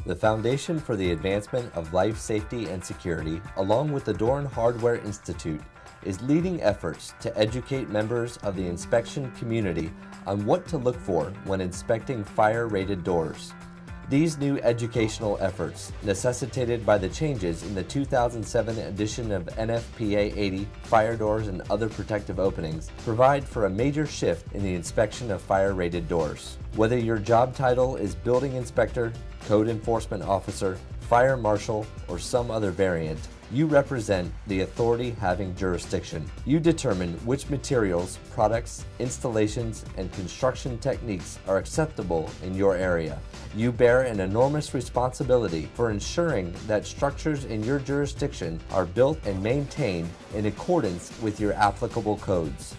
The Foundation for the Advancement of Life Safety and Security, along with the Door and Hardware Institute, is leading efforts to educate members of the inspection community on what to look for when inspecting fire-rated doors. These new educational efforts, necessitated by the changes in the 2007 edition of NFPA 80, Fire Doors and Other Protective Openings, provide for a major shift in the inspection of fire-rated doors. Whether your job title is Building Inspector, Code Enforcement Officer, Fire Marshal, or some other variant, you represent the authority having jurisdiction. You determine which materials, products, installations, and construction techniques are acceptable in your area. You bear an enormous responsibility for ensuring that structures in your jurisdiction are built and maintained in accordance with your applicable codes.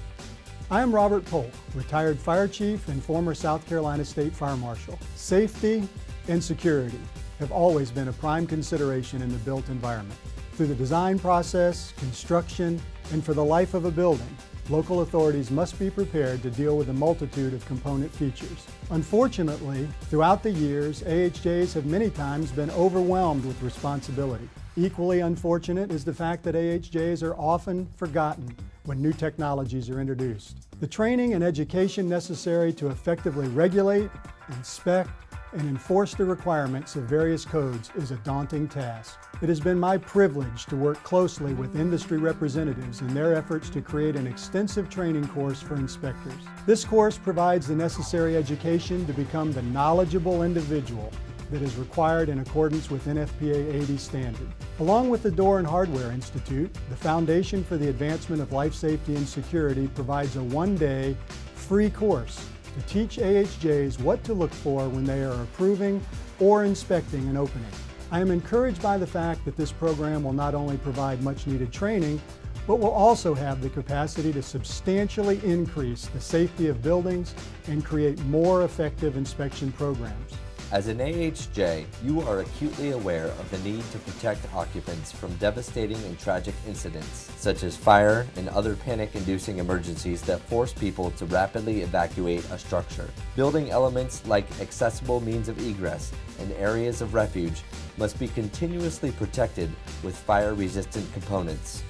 I am Robert Polk, retired fire chief and former South Carolina State Fire Marshal. Safety and security have always been a prime consideration in the built environment. Through the design process, construction, and for the life of a building, local authorities must be prepared to deal with a multitude of component features. Unfortunately, throughout the years, AHJs have many times been overwhelmed with responsibility. Equally unfortunate is the fact that AHJs are often forgotten when new technologies are introduced. The training and education necessary to effectively regulate, inspect, and enforce the requirements of various codes is a daunting task. It has been my privilege to work closely with industry representatives in their efforts to create an extensive training course for inspectors. This course provides the necessary education to become the knowledgeable individual that is required in accordance with NFPA 80 standard. Along with the Door and Hardware Institute, the Foundation for the Advancement of Life Safety and Security provides a one-day free course to teach AHJs what to look for when they are approving or inspecting an opening. I am encouraged by the fact that this program will not only provide much needed training, but will also have the capacity to substantially increase the safety of buildings and create more effective inspection programs. As an AHJ, you are acutely aware of the need to protect occupants from devastating and tragic incidents, such as fire and other panic-inducing emergencies that force people to rapidly evacuate a structure. Building elements like accessible means of egress and areas of refuge must be continuously protected with fire-resistant components.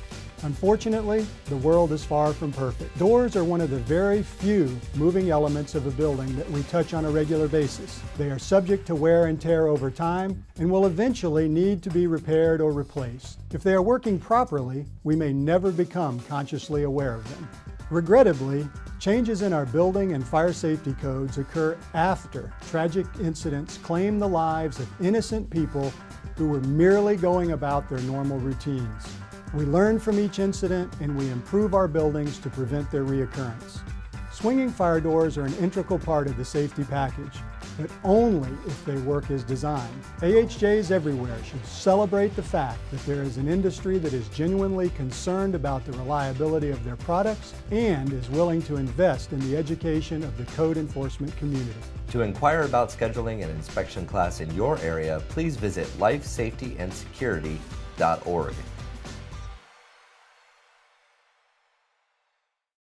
Unfortunately, the world is far from perfect. Doors are one of the very few moving elements of a building that we touch on a regular basis. They are subject to wear and tear over time and will eventually need to be repaired or replaced. If they are working properly, we may never become consciously aware of them. Regrettably, changes in our building and fire safety codes occur after tragic incidents claim the lives of innocent people who were merely going about their normal routines. We learn from each incident and we improve our buildings to prevent their reoccurrence. Swinging fire doors are an integral part of the safety package, but only if they work as designed. AHJs everywhere should celebrate the fact that there is an industry that is genuinely concerned about the reliability of their products and is willing to invest in the education of the code enforcement community. To inquire about scheduling an inspection class in your area, please visit lifesafetyandsecurity.org.